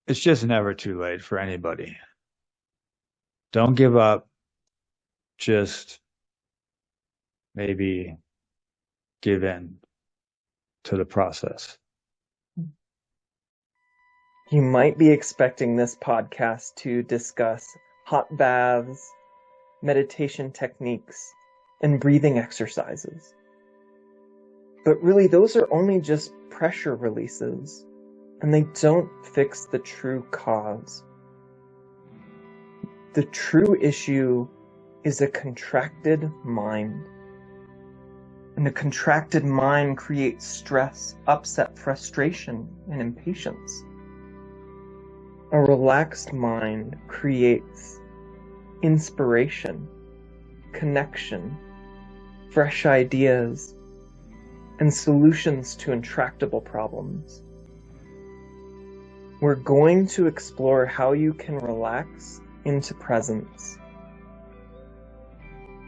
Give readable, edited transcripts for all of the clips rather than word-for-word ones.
It's just never too late for anybody. Don't give up. Just maybe give in to the process. You might be expecting this podcast to discuss hot baths, meditation techniques, and breathing exercises. But really, those are only just pressure releases, and they don't fix the true cause. The true issue is a contracted mind. And a contracted mind creates stress, upset, frustration, and impatience. A relaxed mind creates inspiration, connection, fresh ideas, and solutions to intractable problems. We're going to explore how you can relax into presence.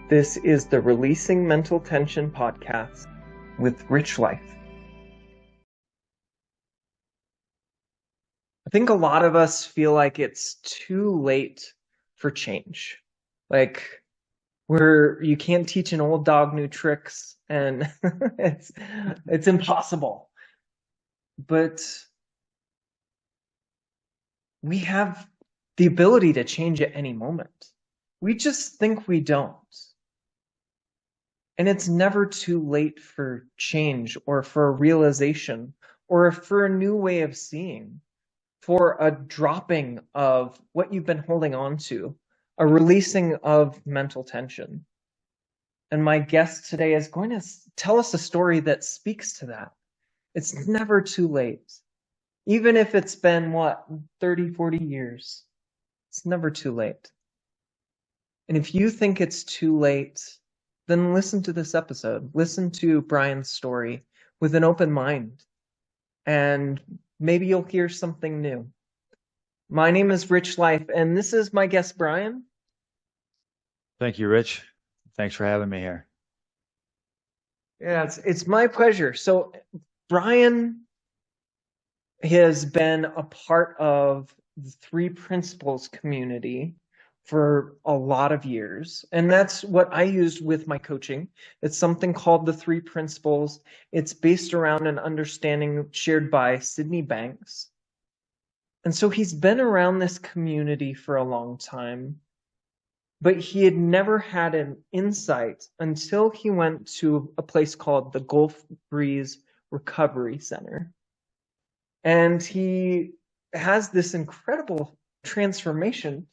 This is the Releasing Mental Tension podcast with Rich Life. I think a lot of us feel like it's too late for change. Like you can't teach an old dog new tricks, and it's impossible. But we have the ability to change at any moment. We just think we don't. And it's never too late for change or for a realization or for a new way of seeing, for a dropping of what you've been holding on to, a releasing of mental tension. And my guest today is going to tell us a story that speaks to that. It's never too late. Even if it's been, 30, 40 years, it's never too late. And if you think it's too late, then listen to this episode. Listen to Bryan's story with an open mind, and maybe you'll hear something new. My name is Rich Life, and this is my guest, Bryan. Thank you, Rich. Thanks for having me here. Yeah, it's my pleasure. So Bryan has been a part of the Three Principles community for a lot of years. And that's what I used with my coaching. It's something called the Three Principles. It's based around an understanding shared by Sydney Banks. And so he's been around this community for a long time, but he had never had an insight until he went to a place called the Gulf Breeze Recovery Center. And he has this incredible transformation.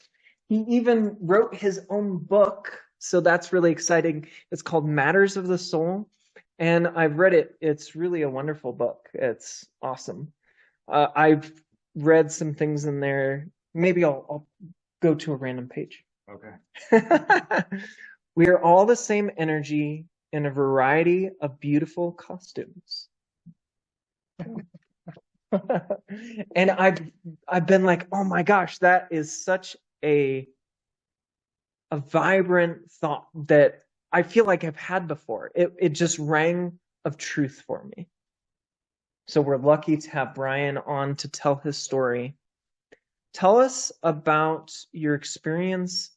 He even wrote his own book, so that's really exciting. It's called Matters of the Soul, and I've read it. It's really a wonderful book. It's awesome. I've read some things in there. Maybe I'll go to a random page. Okay. We are all the same energy in a variety of beautiful costumes. And I've been like, oh my gosh, that is such a vibrant thought that I feel like I've had before. It just rang of truth for me. So we're lucky to have Bryan on to tell his story. Tell us about your experience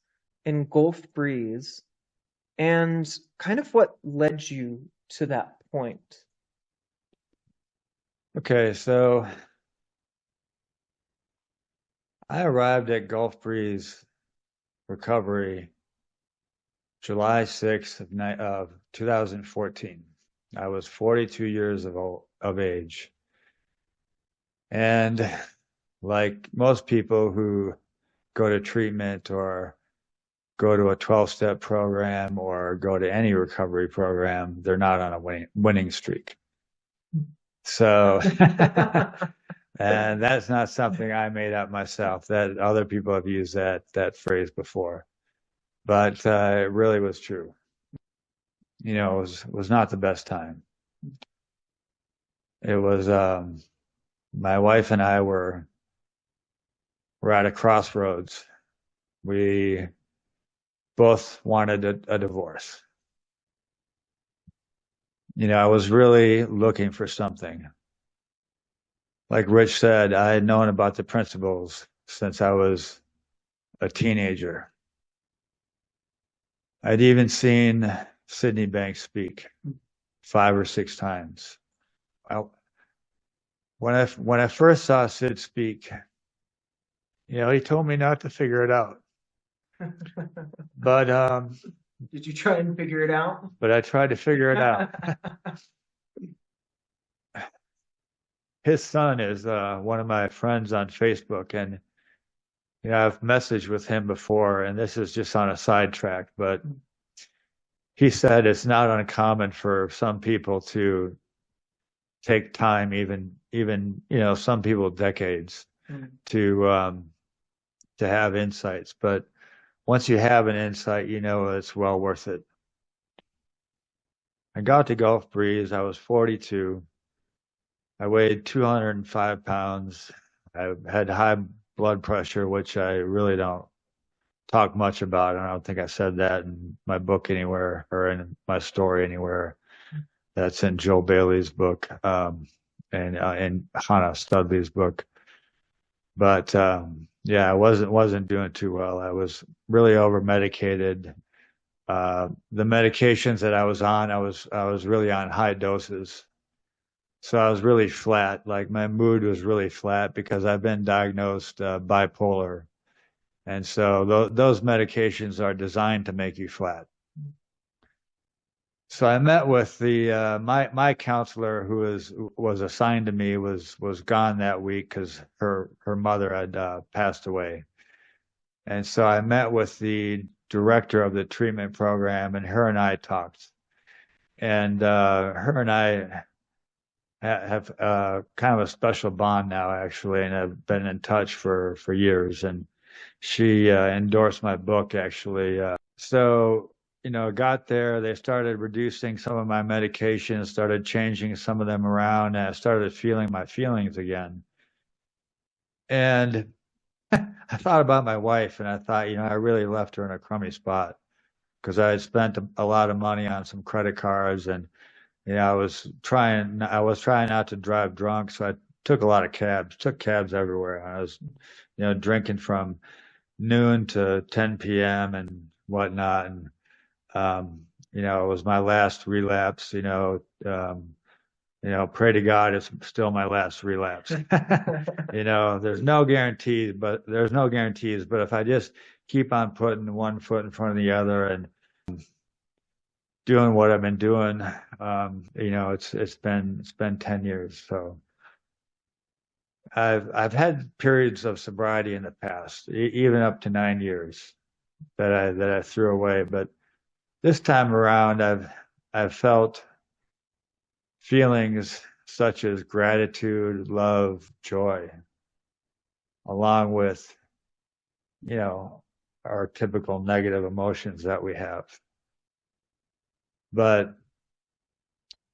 in Gulf Breeze and kind of what led you to that point. Okay, so I arrived at Gulf Breeze Recovery July 6th of 2014. I was 42 years of age. And like most people who go to treatment or go to a 12-step program or go to any recovery program, they're not on a winning streak. So, and that's not something I made up myself. That other people have used that phrase before, but it really was true. You know, it was not the best time. It was my wife and I were at a crossroads. We both wanted a divorce. You know, I was really looking for something like Rich said, I had known about the principles since I was a teenager. I'd even seen Sydney Banks speak 5 or 6 times. I, when I first saw Sid speak, he told me not to figure it out. But Did you try and figure it out? But I tried to figure it out. His son is one of my friends on Facebook, and I've messaged with him before, and this is just on a sidetrack, but he said it's not uncommon for some people to take time, even some people decades, to have insights. But once you have an insight, it's well worth it. I got to Gulf Breeze. I was 42. I weighed 205 pounds. I had high blood pressure, which I really don't talk much about. I don't think I said that in my book anywhere or in my story anywhere. That's in Joe Bailey's book, and in Hannah Studley's book. But yeah, I wasn't doing too well. I was really over medicated. The medications that I was on, I was really on high doses. So I was really flat. Like my mood was really flat because I've been diagnosed bipolar. And so those medications are designed to make you flat. So I met with the my counselor who was assigned to me was gone that week because her mother had passed away. And so I met with the director of the treatment program, and her and I talked. And her and I have kind of a special bond now, actually, and I've been in touch for years. And she endorsed my book, actually. So, got there. They started reducing some of my medications, started changing some of them around, and I started feeling my feelings again. And I thought about my wife, and I thought, I really left her in a crummy spot because I had spent a lot of money on some credit cards, and I was trying not to drive drunk, so I took a lot of cabs, took cabs everywhere. I was, drinking from noon to 10 p.m. and whatnot. And, it was my last relapse, pray to God it's still my last relapse. There's no guarantees, but if I just keep on putting one foot in front of the other and doing what I've been doing, it's been 10 years. So I've had periods of sobriety in the past, even up to 9 years that I threw away. But this time around, I've felt feelings such as gratitude, love, joy, along with, our typical negative emotions that we have. But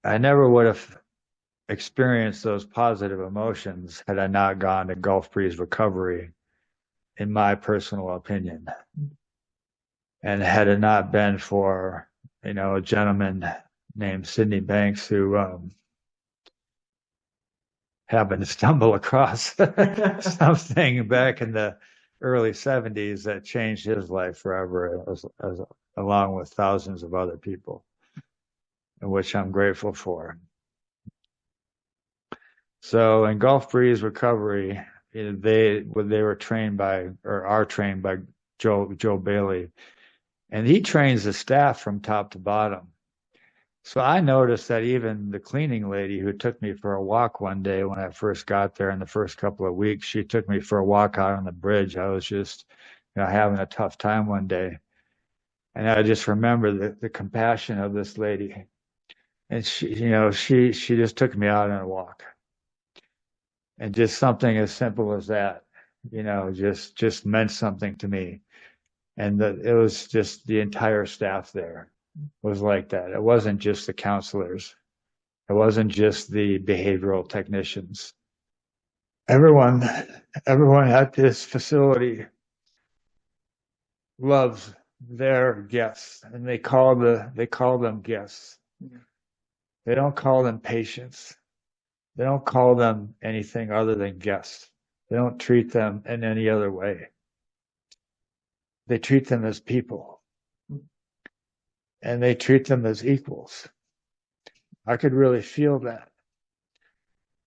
I never would have experienced those positive emotions had I not gone to Gulf Breeze recovery, in my personal opinion. And had it not been for, a gentleman named Sydney Banks who happened to stumble across something back in the early 70s that changed his life forever, along with thousands of other people, which I'm grateful for. So in Gulf Breeze recovery, they were trained by, or are trained by, Joe Bailey, and he trains the staff from top to bottom. So I noticed that even the cleaning lady who took me for a walk one day when I first got there in the first couple of weeks, she took me for a walk out on the bridge. I was just, having a tough time one day. And I just remember the compassion of this lady. And she just took me out on a walk. And just something as simple as that, just meant something to me. And it was just the entire staff there was like that. It wasn't just the counselors. It wasn't just the behavioral technicians. Everyone at this facility loves their guests, and they call them guests. They don't call them patients. They don't call them anything other than guests. They don't treat them in any other way. They treat them as people, and they treat them as equals. I could really feel that.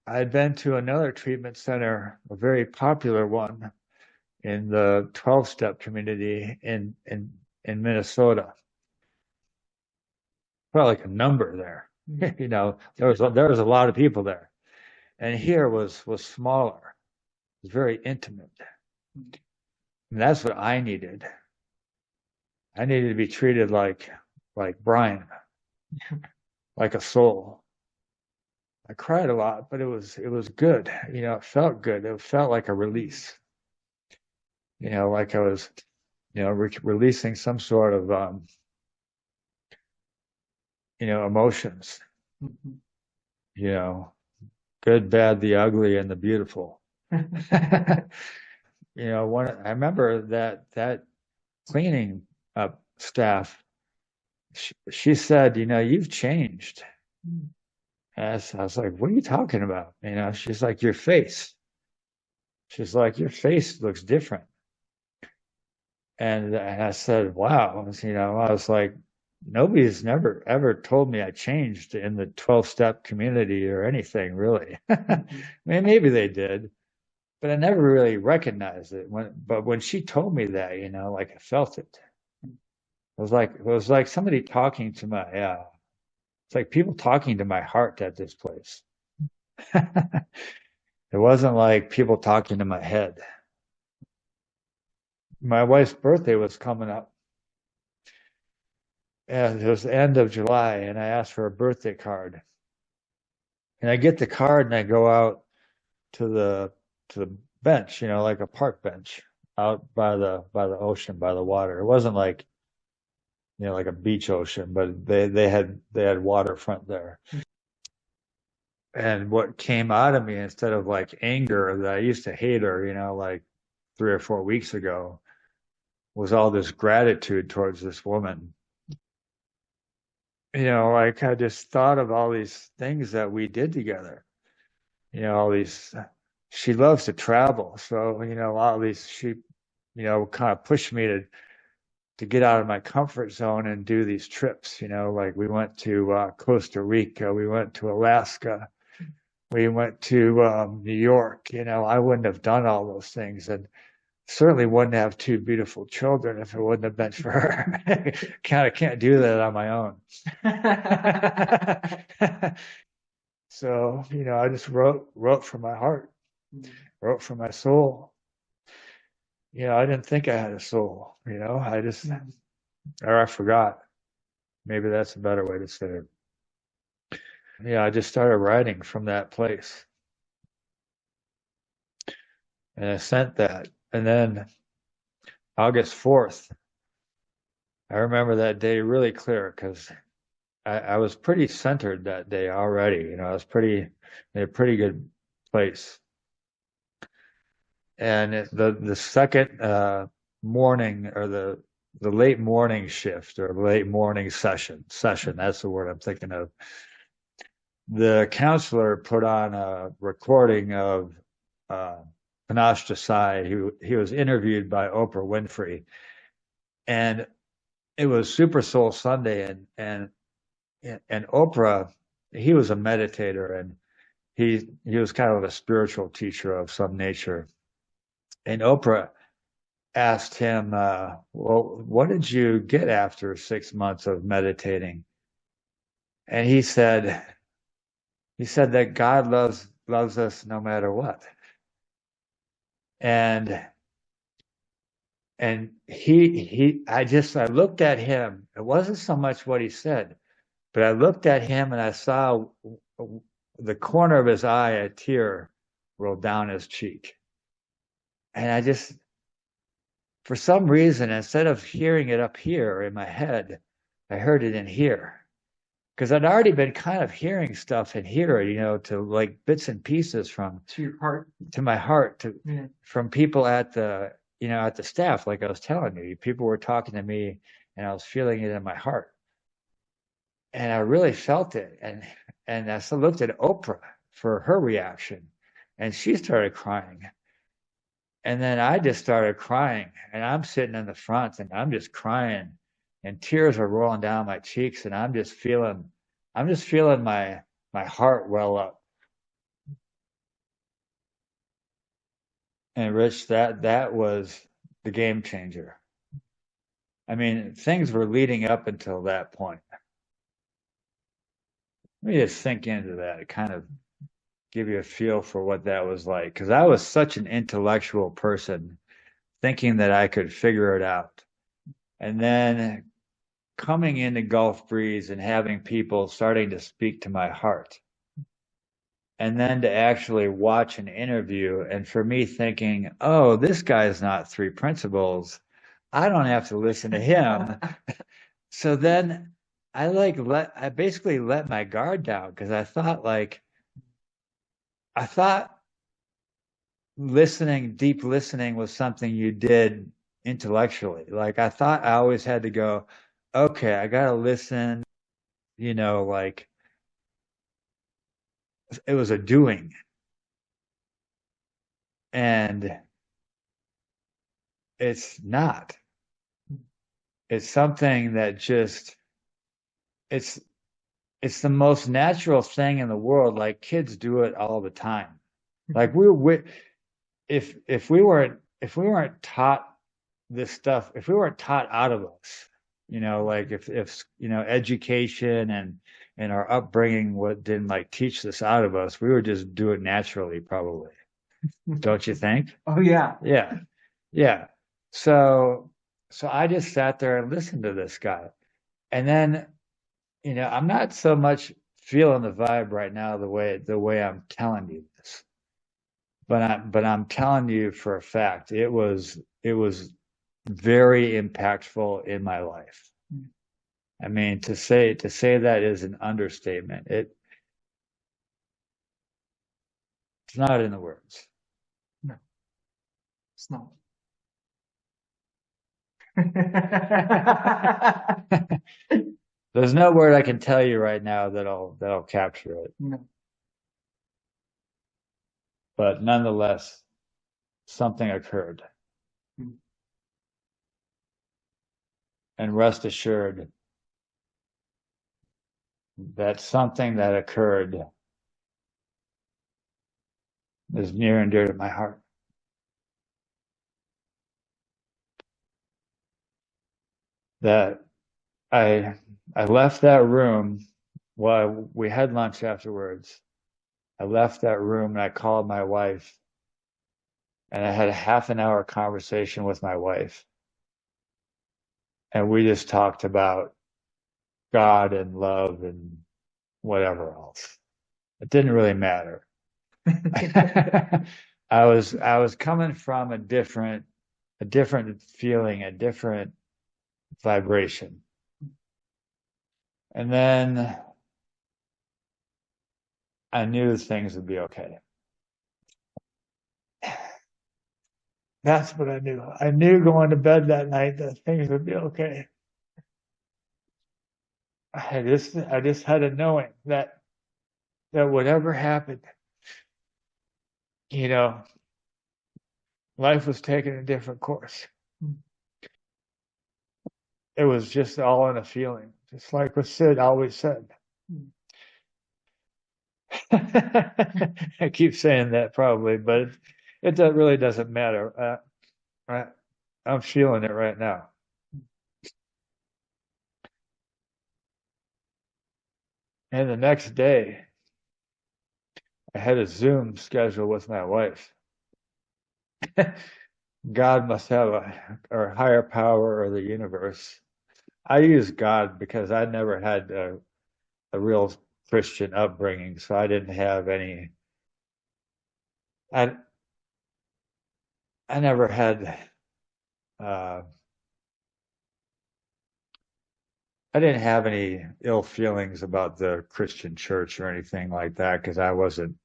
I had been to another treatment center, a very popular one in the 12-step community in Minnesota. Felt like a number there. You know, there was a lot of people there. And here was smaller. It was very intimate. And that's what I needed. I needed to be treated like Bryan, like a soul. I cried a lot, but it was good. You know, it felt good. It felt like a release. You know, like I was, you know, releasing some sort of, you know, emotions. You know, good, bad, the ugly, and the beautiful. You know, I remember that cleaning up staff. She said, you know, you've changed. And I was like, what are you talking about? You know, she's like, your face. She's like, your face looks different. And I said, wow. You know, I was like, nobody's never ever told me I changed in the 12-step community or anything, really. I mean, maybe they did, but I never really recognized it. But when she told me that, you know, like I felt it. It was like somebody talking to my, it's like people talking to my heart at this place. It wasn't like people talking to my head. My wife's birthday was coming up, and it was the end of July, and I asked for a birthday card. And I get the card, and I go out to the bench, you know, like a park bench out by the ocean, by the water. It wasn't like, you know, like a beach ocean, but they had waterfront there. And what came out of me, instead of like anger that I used to hate her, you know, like 3 or 4 weeks ago, was all this gratitude towards this woman. You know, like I just thought of all these things that we did together. You know, all these, she loves to travel. So, you know, all these, she, you know, kind of pushed me to get out of my comfort zone and do these trips. You know, like we went to Costa Rica, we went to Alaska, we went to New York. You know, I wouldn't have done all those things, and certainly wouldn't have two beautiful children if it wouldn't have been for her. Kind of can't do that on my own. So, you know, I just wrote from my heart, wrote from my soul. You know, I didn't think I had a soul, you know, or I forgot. Maybe that's a better way to say it. Yeah, I just started writing from that place. And I sent that. And then August 4th, I remember that day really clear because I was pretty centered that day already. You know, I was in a pretty good place. And the second morning, or the late morning shift, or late morning session, that's the word I'm thinking of. The counselor put on a recording of Panache Desai. He was interviewed by Oprah Winfrey, and it was Super Soul Sunday, and Oprah, he was a meditator, and he was kind of a spiritual teacher of some nature. And Oprah asked him, well, what did you get after 6 months of meditating? And he said that God loves us no matter what. And I looked at him. It wasn't so much what he said, but I looked at him and I saw the corner of his eye, a tear rolled down his cheek. And I just, for some reason, instead of hearing it up here in my head, I heard it in here. Because I'd already been kind of hearing stuff in here, you know, to like bits and pieces from to your heart, to my heart, from people at the, you know, at the staff, like I was telling you, people were talking to me and I was feeling it in my heart. And I really felt it. And I still looked at Oprah for her reaction. And she started crying. And then I just started crying, and I'm sitting in the front and I'm just crying, and tears are rolling down my cheeks, and I'm just feeling my heart well up. And Rich, that was the game changer. I mean, things were leading up until that point. Let me just sink into that, kind of give you a feel for what that was like. Because I was such an intellectual person, thinking that I could figure it out. And then coming into Gulf Breeze and having people starting to speak to my heart. And then to actually watch an interview, and for me thinking, oh, this guy's not three principles. I don't have to listen to him. So then I basically let my guard down, because I thought deep listening was something you did intellectually. Like I thought I always had to go, okay, I gotta listen, like it was a doing. And it's not. It's something that just it's it's the most natural thing in the world. Like kids do it all the time. Like if we weren't taught this stuff, if we weren't taught out of us, like if education and our upbringing didn't like teach this out of us, we would just do it naturally, probably. Don't you think? Oh yeah. Yeah. Yeah. So I just sat there and listened to this guy. And then, I'm not so much feeling the vibe right now the way I'm telling you this. But I'm telling you for a fact, it was very impactful in my life. I mean, to say that is an understatement. It's not in the words. No, it's not. There's no word I can tell you right now that'll capture it. No. But nonetheless, something occurred. And rest assured that something that occurred is near and dear to my heart. That I left that room while we had lunch afterwards. I left that room and I called my wife, and I had a half an hour conversation with my wife. And we just talked about God and love and whatever else. It didn't really matter. I was coming from a different feeling, a different vibration. And then I knew things would be okay. That's what I knew. I knew going to bed that night that things would be okay. I just had a knowing that whatever happened, life was taking a different course. It was just all in a feeling, just like what Sid always said. I keep saying that probably, but it really doesn't matter. I'm feeling it right now. And the next day, I had a Zoom schedule with my wife. God must have or higher power or the universe. I use God because I never had a real Christian upbringing, so I didn't have any. I never had. I didn't have any ill feelings about the Christian church or anything like that, because I wasn't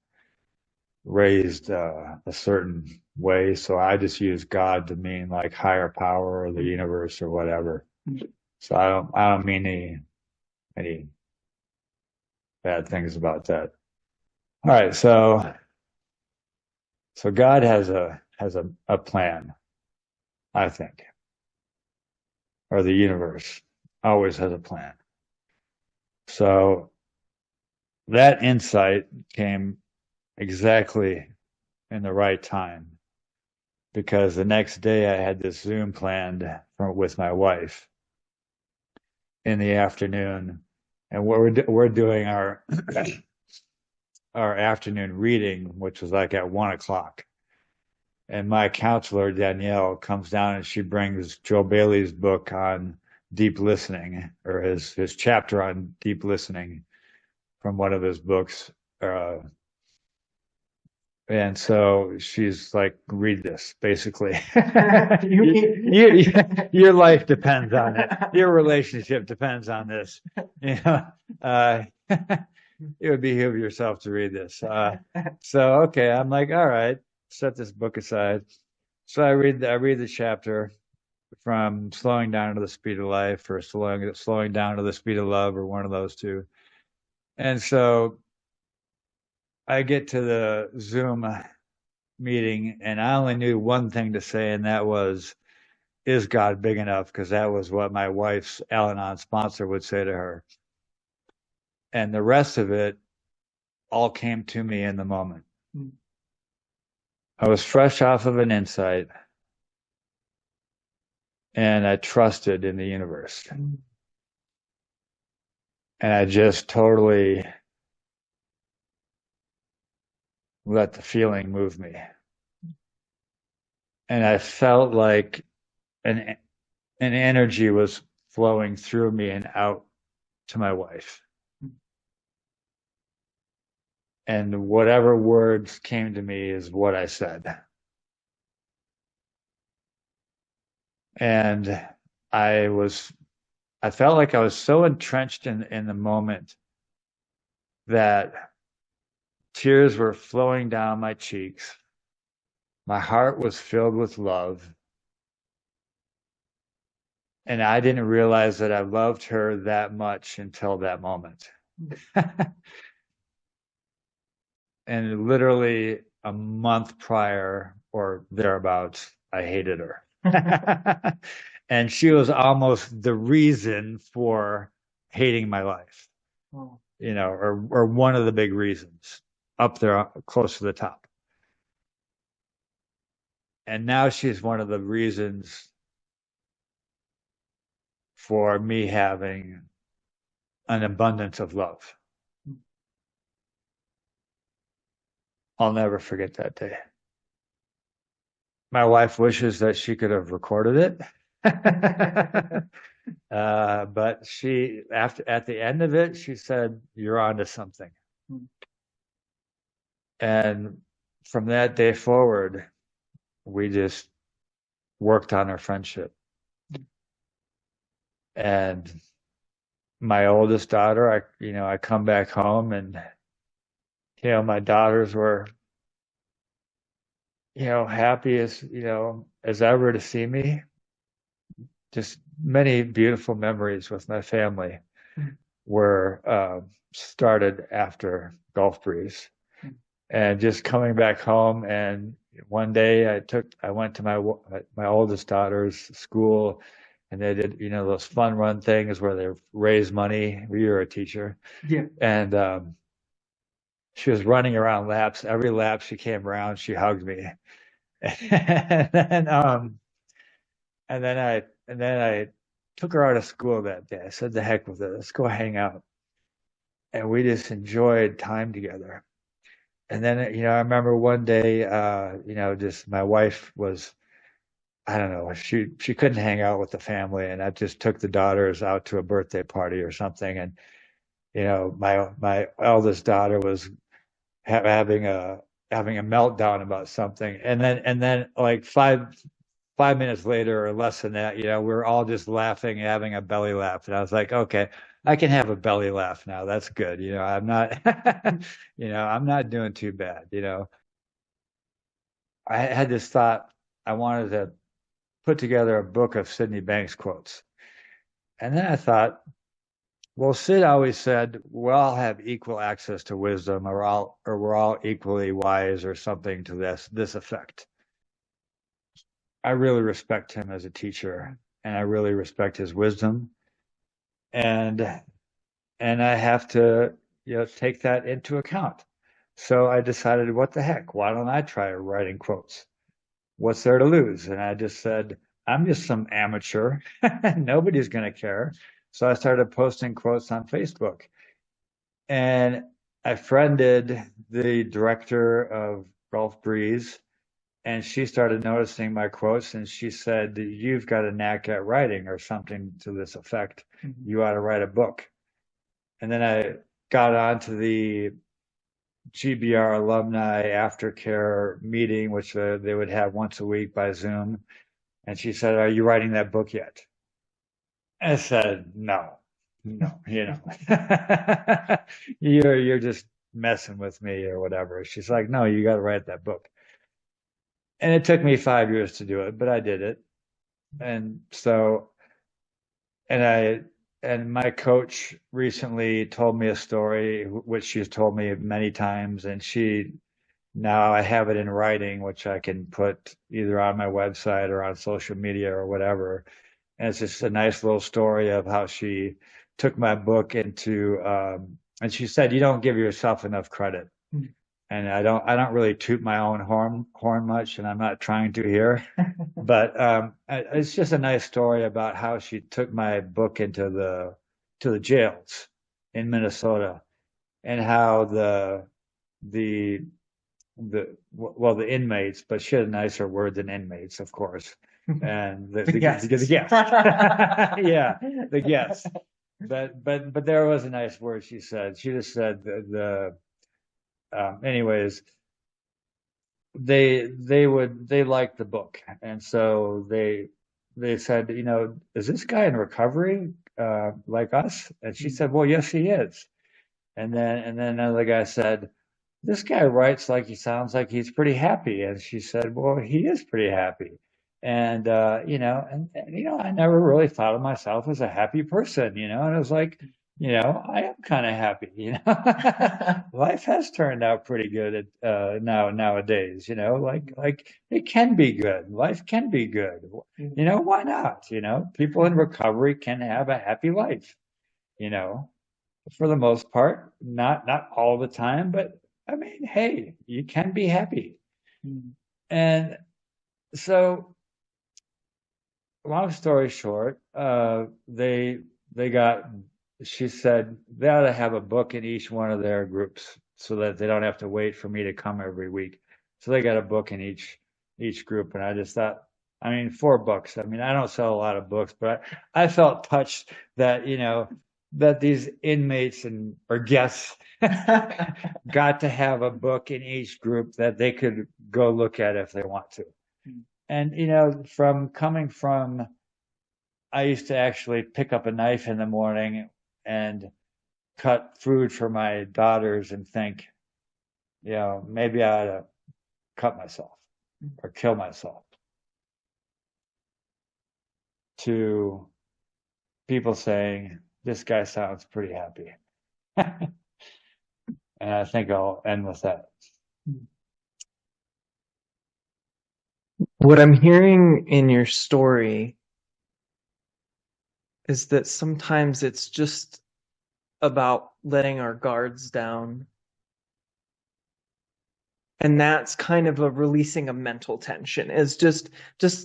raised a certain way. So I just use God to mean like higher power or the universe or whatever. So I don't mean any bad things about that. All right, so God has a plan, I think, or the universe always has a plan. So that insight came exactly in the right time because the next day I had this Zoom planned with my wife in the afternoon, and we're doing our afternoon reading, which was like at 1 o'clock. And my counselor, Danielle, comes down and she brings Joe Bailey's book on deep listening, or his chapter on deep listening from one of his books. Uh, and so she's like, read this, basically. Your life depends on it. Your relationship depends on this. You know, it would behoove yourself to read this. So, okay, I'm like, all right, set this book aside. So I read the chapter from slowing down to the speed of life or slowing down to the speed of love or one of those two. And so I get to the Zoom meeting and I only knew one thing to say, and that was, is God big enough? Because that was what my wife's Al-Anon sponsor would say to her. And the rest of it all came to me in the moment. I was fresh off of an insight and I trusted in the universe. And I just totally let the feeling move me. And I felt like an energy was flowing through me and out to my wife. And whatever words came to me is what I said. And I felt like I was so entrenched in the moment that tears were flowing down my cheeks. My heart was filled with love. And I didn't realize that I loved her that much until that moment. And literally a month prior or thereabouts, I hated her. And she was almost the reason for hating my life, or one of the big reasons up there close to the top. And now she's one of the reasons for me having an abundance of love. I'll never forget that day. My wife wishes that she could have recorded it. But she, at the end of it, she said, "You're onto something." And from that day forward, we just worked on our friendship. And my oldest daughter, I come back home and, my daughters were, happy as ever to see me. Just many beautiful memories with my family were started after Gulf Breeze. And just coming back home, and one day I went to my oldest daughter's school, and they did those fun run things where they raise money. You're a teacher, Yeah. And she was running around laps. Every lap she came around, she hugged me, and then I took her out of school that day. I said, "The heck with it, let's go hang out," and we just enjoyed time together. And then, I remember one day, just my wife was, I don't know, she couldn't hang out with the family, and I just took the daughters out to a birthday party or something. And, my eldest daughter was having a meltdown about something. And then like 5 minutes later or less than that, we're all just laughing, having a belly laugh. And I was like, okay, I can have a belly laugh now. That's good. I'm not, I'm not doing too bad. I had this thought. I wanted to put together a book of Sydney Banks quotes. And then I thought, Well, Sid always said, we all have equal access to wisdom, or we're all equally wise, or something to this effect. I really respect him as a teacher, and I really respect his wisdom, and I have to, take that into account. So I decided, what the heck? Why don't I try writing quotes? What's there to lose? And I just said, I'm just some amateur. Nobody's going to care. So I started posting quotes on Facebook. And I friended the director of Gulf Breeze, and she started noticing my quotes, and she said, "You've got a knack at writing," or something to this effect. Mm-hmm. You ought to write a book. And then I got onto the GBR alumni aftercare meeting, which they would have once a week by Zoom. And she said, "Are you writing that book yet?" I said, no, you're just messing with me or whatever. She's like, "No, you got to write that book." And it took me 5 years to do it, but I did it. And so, and my coach recently told me a story, which she's told me many times, and now I have it in writing, which I can put either on my website or on social media or whatever. And it's just a nice little story of how she took my book and she said, "You don't give yourself enough credit." Mm-hmm. And I don't really toot my own horn much, and I'm not trying to here, but it's just a nice story about how she took my book into the jails in Minnesota, and how the inmates, but she had a nicer word than inmates, of course, and the guests. Yeah, the guests. But there was a nice word she said. She just said anyways, they liked the book, and so they said, "Is this guy in recovery like us?" And she said, "Well, yes, he is." And then another guy said, "This guy writes like he sounds like he's pretty happy." And she said, "Well, he is pretty happy." And I never really thought of myself as a happy person, and I was like, I am kind of happy, life has turned out pretty good nowadays, like it can be good. Life can be good. Why not? People in recovery can have a happy life, for the most part, not all the time, but I mean, hey, you can be happy. And so, long story short, she said they ought to have a book in each one of their groups so that they don't have to wait for me to come every week. So they got a book in each group, and I just thought, I mean, 4 books. I mean, I don't sell a lot of books, but I felt touched that that these inmates or guests got to have a book in each group that they could go look at if they want to. And I used to actually pick up a knife in the morning and cut food for my daughters and think, maybe I ought to cut myself or kill myself. To people saying, "This guy sounds pretty happy." And I think I'll end with that. What I'm hearing in your story is that sometimes it's just about letting our guards down. And that's kind of a releasing of mental tension, is just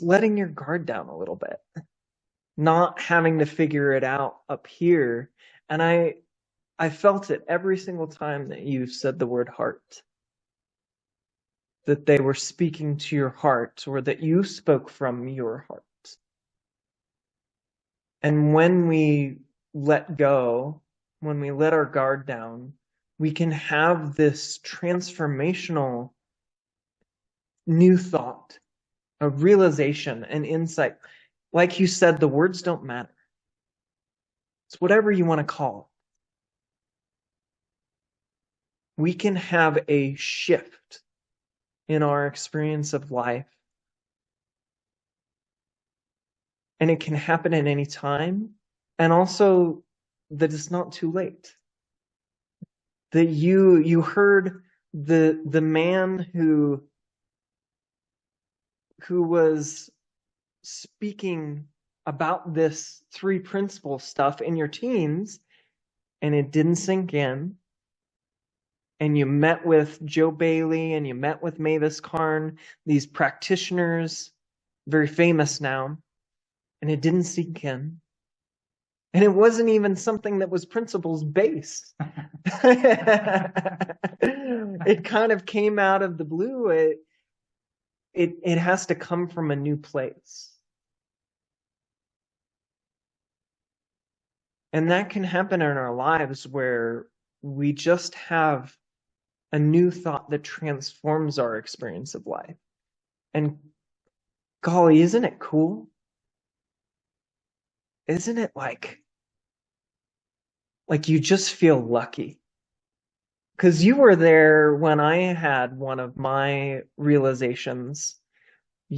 letting your guard down a little bit, not having to figure it out up here. And I felt it every single time that you said the word heart, that they were speaking to your heart, or that you spoke from your heart. And when we let go, when we let our guard down, we can have this transformational new thought, a realization, an insight. Like you said, the words don't matter. It's whatever you want to call it. We can have a shift in our experience of life. And it can happen at any time. And also, that it's not too late. That you heard the man who was speaking about this three principle stuff in your teens, and it didn't sink in. And you met with Joe Bailey and you met with Mavis Karn, these practitioners, very famous now, and it didn't sink in. And it wasn't even something that was principles based. It kind of came out of the blue. It has to come from a new place. And that can happen in our lives where we just have a new thought that transforms our experience of life. And golly, isn't it cool? Isn't it like you just feel lucky? Because you were there when I had one of my realizations. I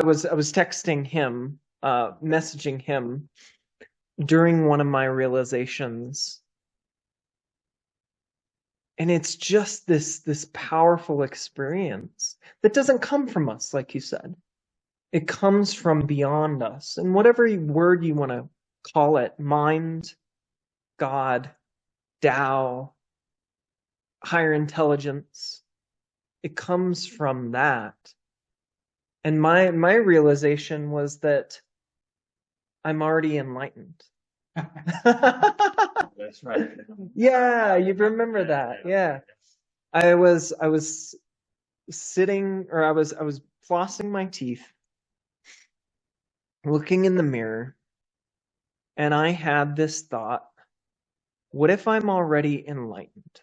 was texting him, messaging him during one of my realizations. And it's just this powerful experience that doesn't come from us, like you said. It comes from beyond us. And whatever word you want to call it, mind, God, Tao, higher intelligence, it comes from that. And my realization was that I'm already enlightened. That's right. Yeah, you remember that. Yeah. I was sitting, or I was flossing my teeth, looking in the mirror, and I had this thought, what if I'm already enlightened?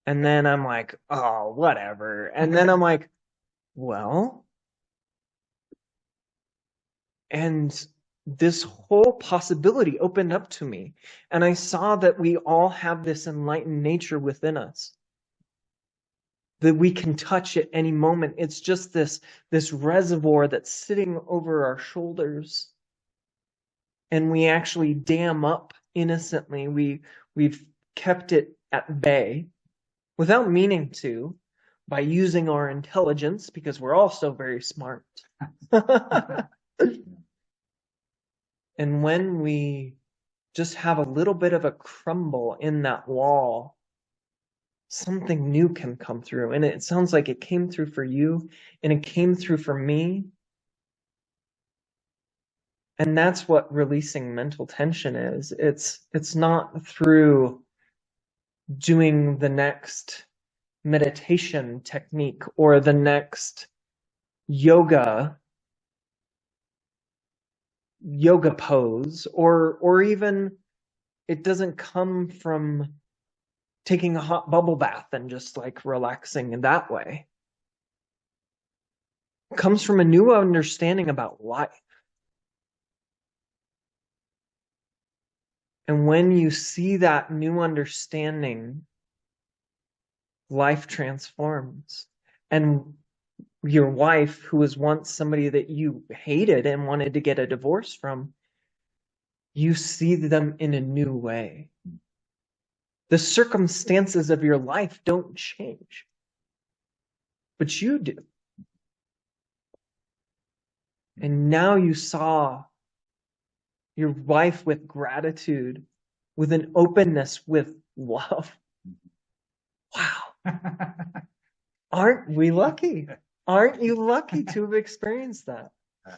And then I'm like, oh, whatever. And then I'm like, well, and this whole possibility opened up to me. And I saw that we all have this enlightened nature within us, that we can touch at any moment. It's just this reservoir that's sitting over our shoulders. And we actually dam up innocently. We've kept it at bay without meaning to, by using our intelligence, because we're also very smart. And when we just have a little bit of a crumble in that wall, something new can come through. And it sounds like it came through for you, and it came through for me. And that's what releasing mental tension is. It's not through doing the next meditation technique or the next yoga pose, or even it doesn't come from taking a hot bubble bath and just like relaxing in that way. It comes from a new understanding about life. And when you see that new understanding, life transforms. And your wife, who was once somebody that you hated and wanted to get a divorce from, you see them in a new way. The circumstances of your life don't change, but you do. And now you saw your wife with gratitude, with an openness, with love. Wow. Aren't we lucky? Aren't you lucky to have experienced that? It's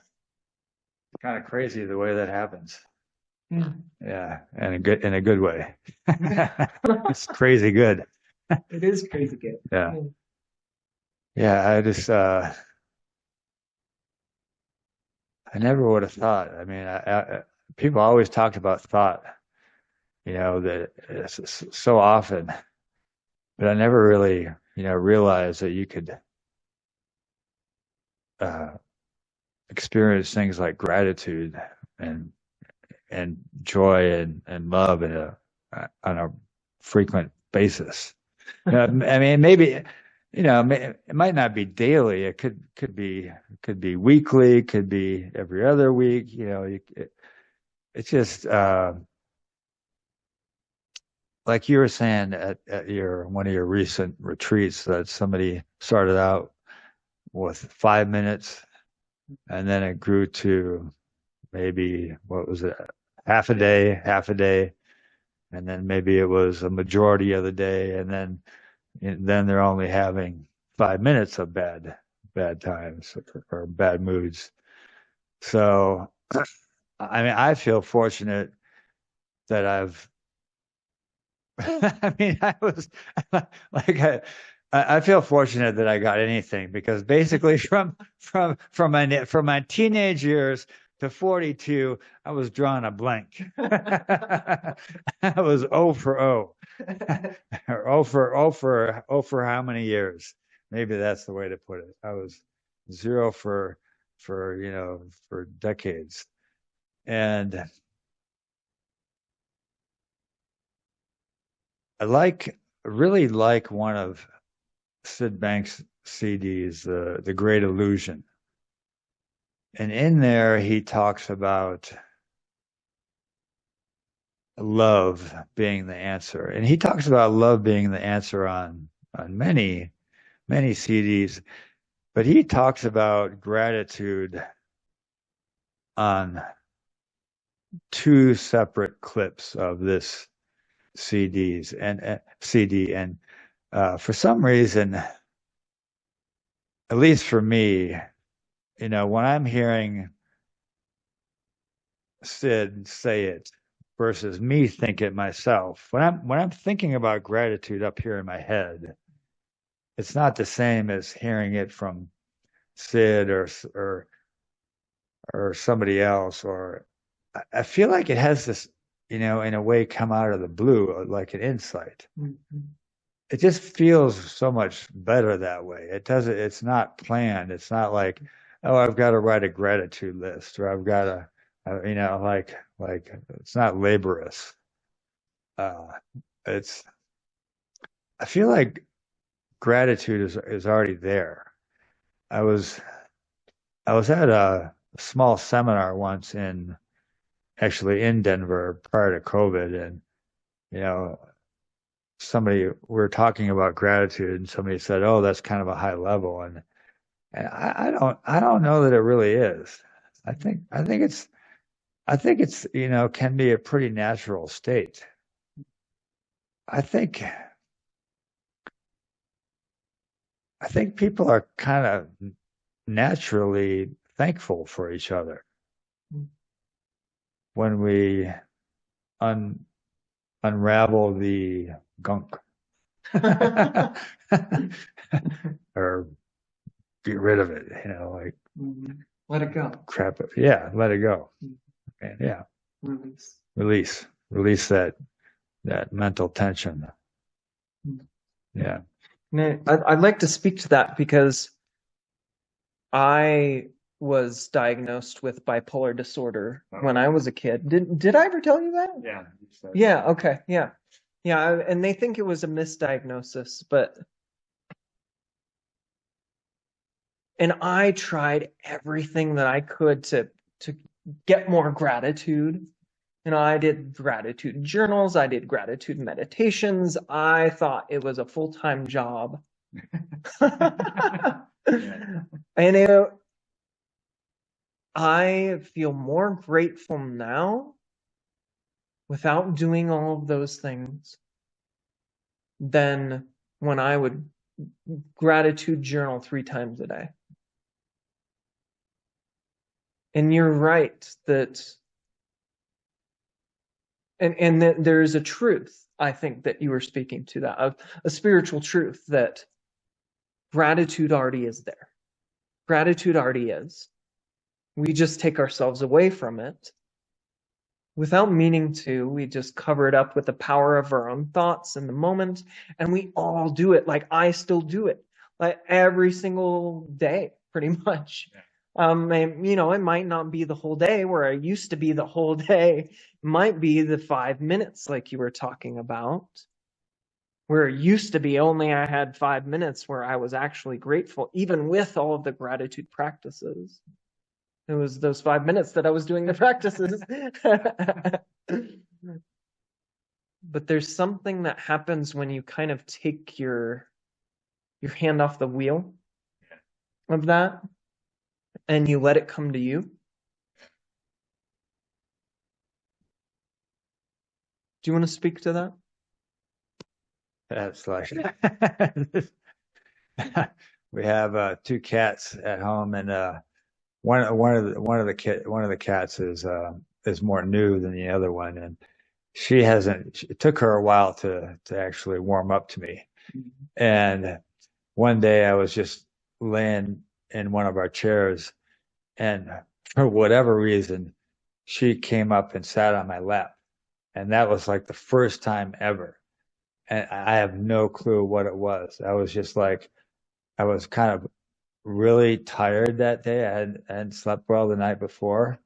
kind of crazy the way that happens. Mm. Yeah, in a good way. It's crazy good. It is crazy good. Yeah. Yeah, I just I never would have thought. I mean, people always talked about thought, that it's so often, but I never really, realized that you could experience things like gratitude and joy and love on a frequent basis. I mean, maybe, it might not be daily. It could be weekly, could be every other week. it's just like you were saying at your one of your recent retreats that somebody started out with 5 minutes and then it grew to maybe what was it, half a day, and then maybe it was a majority of the day, and then they're only having 5 minutes of bad times or bad moods. So, I mean, I feel fortunate that I've. I mean, I was like, I feel fortunate that I got anything because basically from my teenage years to 42, I was drawing a blank. I was O for O, or O for how many years? Maybe that's the way to put it. I was zero for decades, and really like one of Sid Banks' CDs, The Great Illusion. And in there, he talks about love being the answer. And he talks about love being the answer on many, many CDs. But he talks about gratitude on two separate clips of this CDs and CD. And for some reason, at least for me, when I'm hearing Sid say it versus me think it myself, when I'm thinking about gratitude up here in my head, it's not the same as hearing it from Sid or somebody else. Or I feel like it has this, in a way, come out of the blue, like an insight. Mm-hmm. It just feels so much better that way. It's not planned. It's not like, oh, I've got to write a gratitude list or I've got to, like it's not laborious. Uh, it's, I feel like gratitude is already there. I was, I was at a small seminar once actually in Denver prior to COVID. And, you know, we were talking about gratitude and somebody said, oh, that's kind of a high level. And I don't know that it really is. I think it's can be a pretty natural state. I think I think people are kind of naturally thankful for each other when we un unravel the gunk or get rid of it, like Let it go. crap. Yeah, let it go. And yeah, release that mental tension. Yeah. I'd like to speak to that because I was diagnosed with bipolar disorder when I was a kid. Did I ever tell you that? Yeah. Yeah, okay. Yeah. Yeah, and they think it was a misdiagnosis, and I tried everything that I could to get more gratitude. I did gratitude journals, I did gratitude meditations. I thought it was a full-time job. And I feel more grateful now without doing all of those things than when I would gratitude journal 3 times a day. And you're right that and that there's a truth, I think, that you were speaking to, that a spiritual truth, that gratitude already is there. Gratitude already is. We just take ourselves away from it without meaning to. We just cover it up with the power of our own thoughts in the moment, and we all do it. Like, I still do it, like every single day, pretty much. Yeah. It might not be the whole day where I used to be the whole day. It might be the 5 minutes like you were talking about, where it used to be only I had 5 minutes where I was actually grateful, even with all of the gratitude practices. It was those 5 minutes that I was doing the practices. But there's something that happens when you kind of take your hand off the wheel of that and you let it come to you. Do you want to speak to that? That's like we have 2 cats at home, and one of the cats is more new than the other one, and she hasn't. It took her a while to actually warm up to me. And one day I was just laying in one of our chairs, and for whatever reason, she came up and sat on my lap, and that was like the first time ever. And I have no clue what it was. I was just like, I was kind of really tired that day. I hadn't slept well the night before,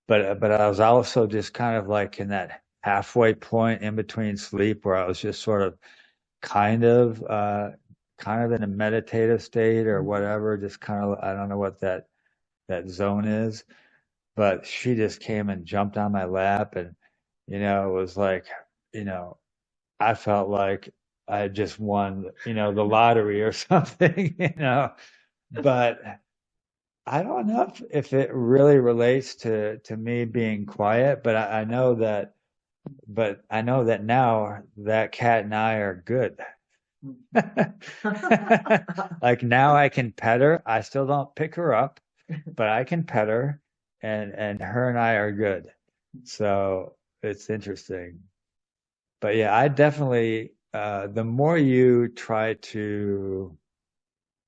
but I was also just kind of like in that halfway point in between sleep where I was just sort of kind of in a meditative state or whatever, just kind of, I don't know what that zone is, but she just came and jumped on my lap, and it was like, you know, I felt like I had just won, the lottery or something. But I don't know if it really relates to me being quiet, but I know that, now that cat and I are good. Like now I can pet her. I still don't pick her up, but I can pet her, and her and I are good. So it's interesting. But yeah, I definitely, the more you try to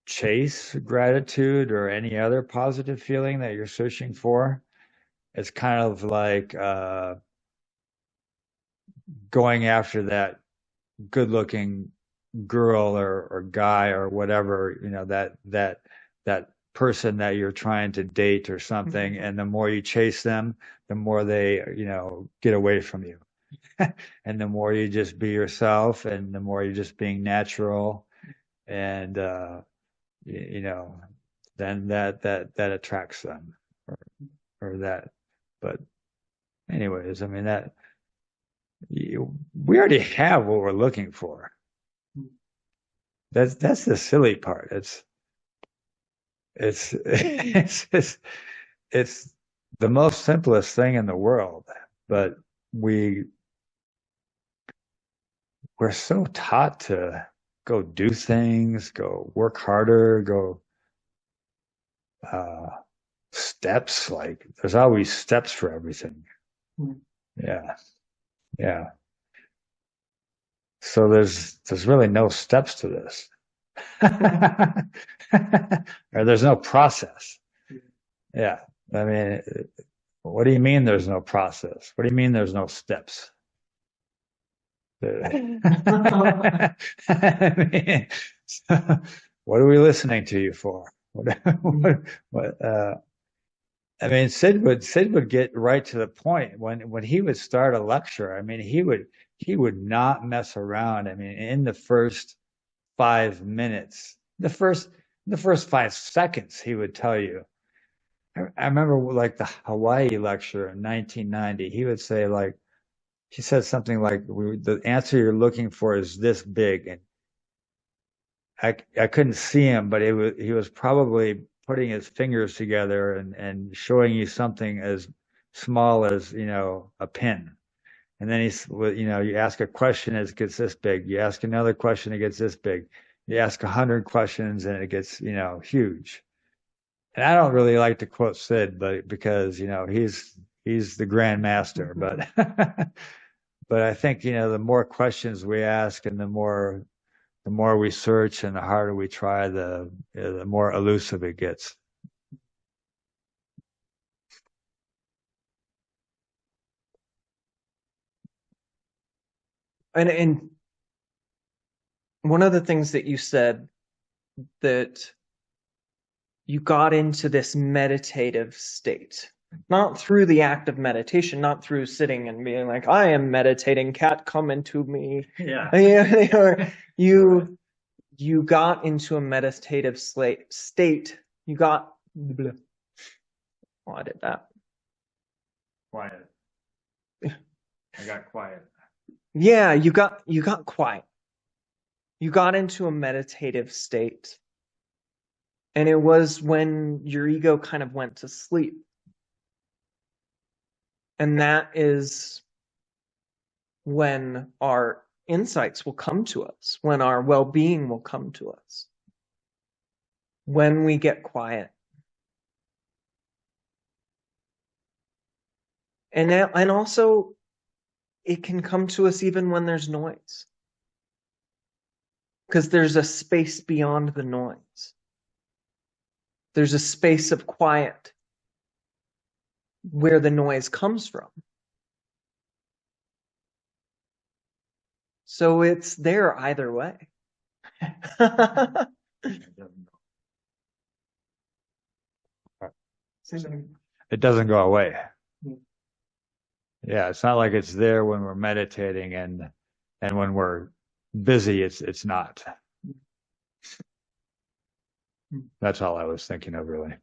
chase gratitude or any other positive feeling that you're searching for, it's kind of like going after that good looking girl or guy or whatever, that person that you're trying to date or something. And the more you chase them, the more they, get away from you. And the more you just be yourself, and the more you're just being natural, and then that attracts them, or that. But anyways, I mean, we already have what we're looking for. That's the silly part. It's the most simplest thing in the world, but we're so taught to go do things, go work harder, go steps. Like there's always steps for everything. Yeah. Yeah. So there's really no steps to this. Or there's no process. Yeah. I mean, what do you mean there's no process? What do you mean there's no steps? I mean, what are we listening to you for? I mean, Sid would get right to the point when he would start a lecture. I mean, he would not mess around. I mean, in the first 5 minutes, the first 5 seconds, he would tell you. I remember like the Hawaii lecture in 1990. He would say like, he said something like, the answer you're looking for is this big. And I couldn't see him, but he was probably putting his fingers together and showing you something as small as, a pin. And then you ask a question, it gets this big. You ask another question, it gets this big. You ask 100 questions and it gets, huge. And I don't really like to quote Sid, but because, he's the grand master, but, but I think, the more questions we ask and the more we search and the harder we try, the more elusive it gets. And one of the things that you said, that you got into this meditative state, not through the act of meditation, not through sitting and being like, I am meditating, cat come into me. Yeah. Or you got into a meditative state. You got Oh, I did that. Quiet. I got quiet. Yeah, you got quiet. You got into a meditative state. And it was when your ego kind of went to sleep. And that is when our insights will come to us, when our well-being will come to us, when we get quiet. And also, it can come to us even when there's noise, because there's a space beyond the noise. There's a space of quiet where the noise comes from. So it's there either way. It doesn't go away. Yeah, it's not like it's there when we're meditating and when we're busy, it's not. That's all I was thinking of, really.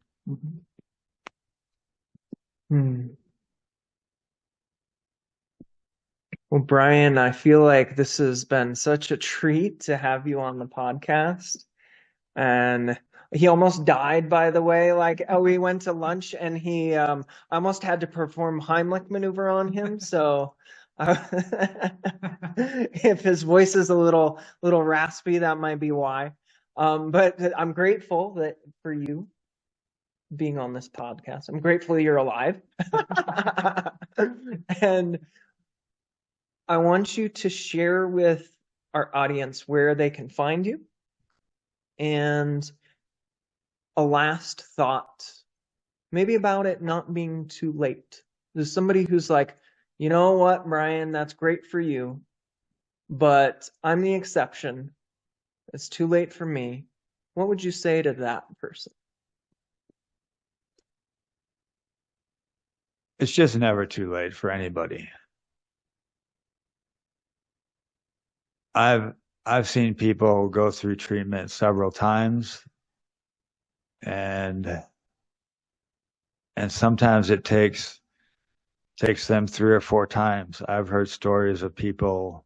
Well, Bryan, I feel like this has been such a treat to have you on the podcast. And he almost died, by the way. Like, we went to lunch and he almost had to perform Heimlich maneuver on him. So if his voice is a little raspy, that might be why. But I'm grateful for you being on this podcast. I'm grateful you're alive. And I want you to share with our audience where they can find you and a last thought, maybe about it not being too late. There's somebody who's like, you know what, Bryan, that's great for you, but I'm the exception. It's too late for me. What would you say to that person? It's just never too late for anybody. I've seen people go through treatment several times, and sometimes it takes them 3 or 4 times. I've heard stories of people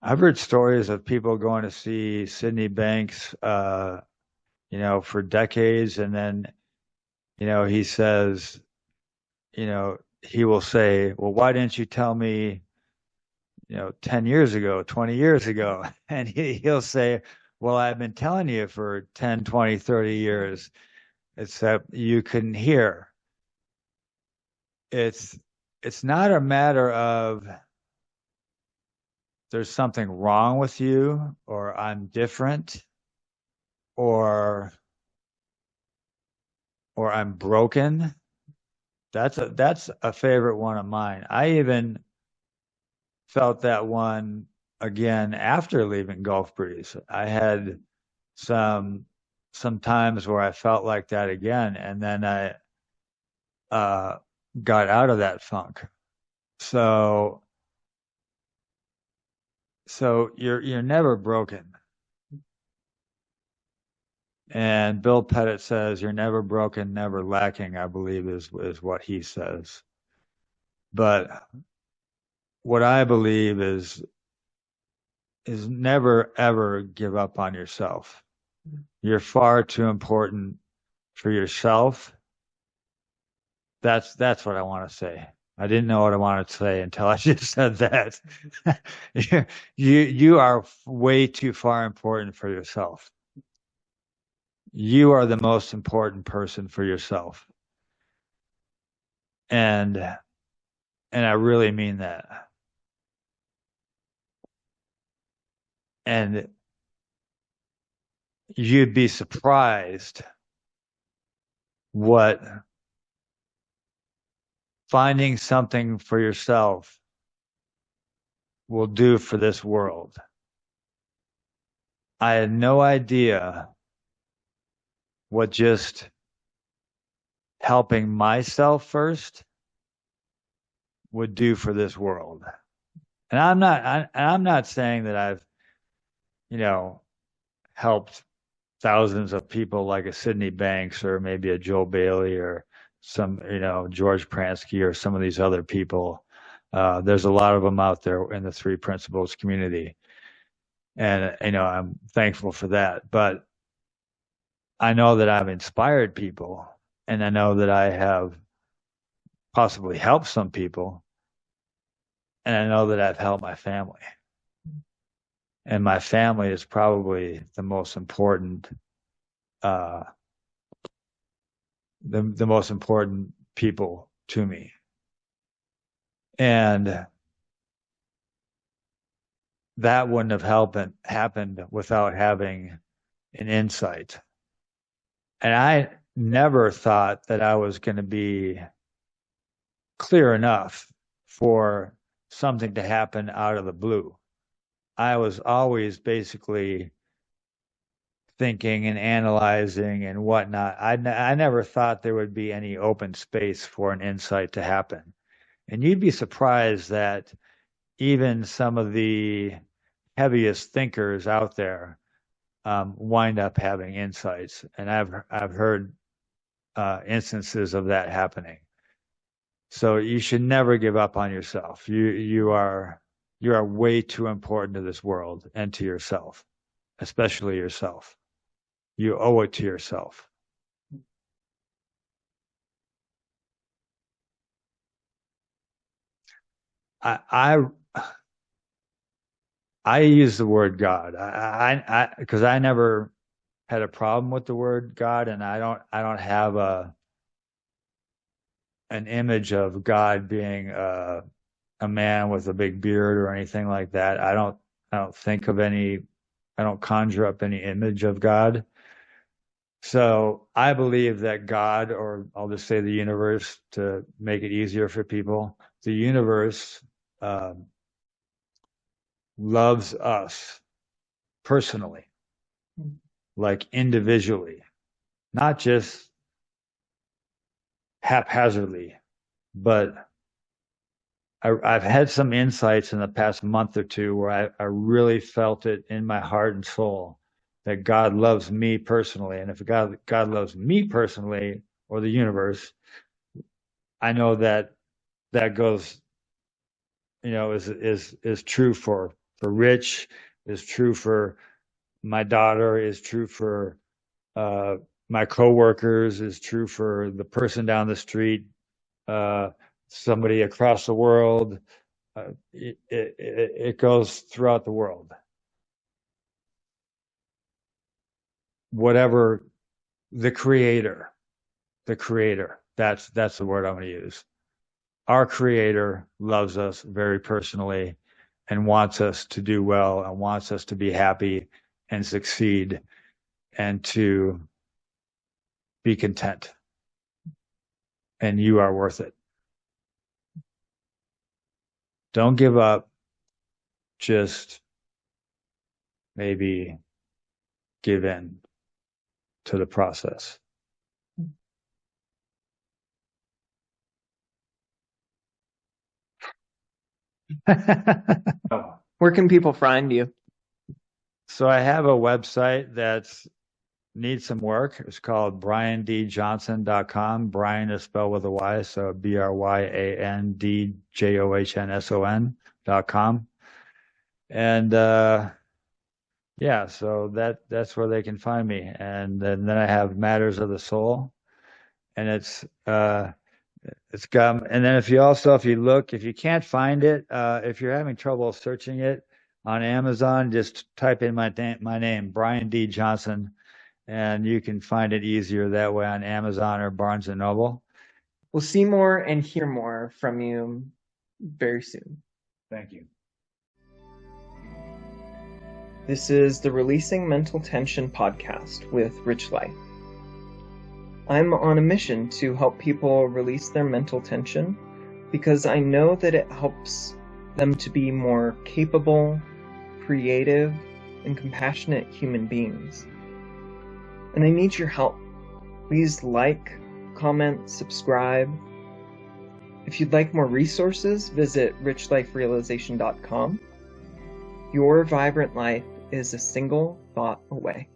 going to see Sydney Banks, for decades, and then, he says, he will say, well, why didn't you tell me, 10 years ago, 20 years ago? And he'll say, well, I've been telling you for 10, 20, 30 years, except you couldn't hear. It's not a matter of there's something wrong with you, or I'm different, or I'm broken. That's a favorite one of mine. I even felt that one again after leaving Gulf Breeze. I had some times where I felt like that again, and then I got out of that funk. So you're never broken. And Bill Pettit says you're never broken, never lacking, I believe is what he says. But what I believe is never ever give up on yourself. You're far too important for yourself. That's what I want to say. I didn't know what I wanted to say until I just said that. You are way too far important for yourself. You are the most important person for yourself. And I really mean that. And you'd be surprised what finding something for yourself will do for this world. I had no idea what just helping myself first would do for this world. And I'm not saying that I've, helped thousands of people like a Sydney Banks or maybe a Joel Bailey or some, George Pransky or some of these other people. There's a lot of them out there in the Three Principles community. And, I'm thankful for that. But I know that I've inspired people, and I know that I have possibly helped some people, and I know that I've helped my family. And my family is probably the most important, the most important people to me. And that wouldn't have happened without having an insight. And I never thought that I was going to be clear enough for something to happen out of the blue. I was always basically thinking and analyzing and whatnot. I never thought there would be any open space for an insight to happen. And you'd be surprised that even some of the heaviest thinkers out there wind up having insights. And I've heard instances of that happening. So you should never give up on yourself. You are way too important to this world and to yourself, especially yourself. You owe it to yourself. I use the word God. Because I never had a problem with the word God, and I don't have an image of God being a man with a big beard or anything like that. I don't conjure up any image of God. So I believe that God, or I'll just say the universe to make it easier for people, the universe loves us personally, like individually, not just haphazardly, but I've had some insights in the past month or two where I really felt it in my heart and soul that God loves me personally. And if God loves me personally, or the universe, I know that goes, is true for Rich, is true for my daughter, is true for my coworkers, is true for the person down the street, somebody across the world. It goes throughout the world. Whatever the creator, that's the word I'm going to use. Our creator loves us very personally and wants us to do well and wants us to be happy and succeed and to be content. And you are worth it. Don't give up. Just maybe give in to the process. Where can people find you? So I have a website that needs some work. It's called BryanDJohnson.com. Bryan is spelled with a Y, so BryanDJohnson.com. And yeah, so that's where they can find me. And then I have Matters of the Soul, and it's got, and then if you can't find it, if you're having trouble searching it on Amazon, just type in my name, Bryan D. Johnson, and you can find it easier that way on Amazon or Barnes & Noble. We'll see more and hear more from you very soon. Thank you. This is the Releasing Mental Tension podcast with Rich Life. I'm on a mission to help people release their mental tension because I know that it helps them to be more capable, creative, and compassionate human beings. And I need your help. Please like, comment, subscribe. If you'd like more resources, visit richliferealization.com. Your vibrant life is a single thought away.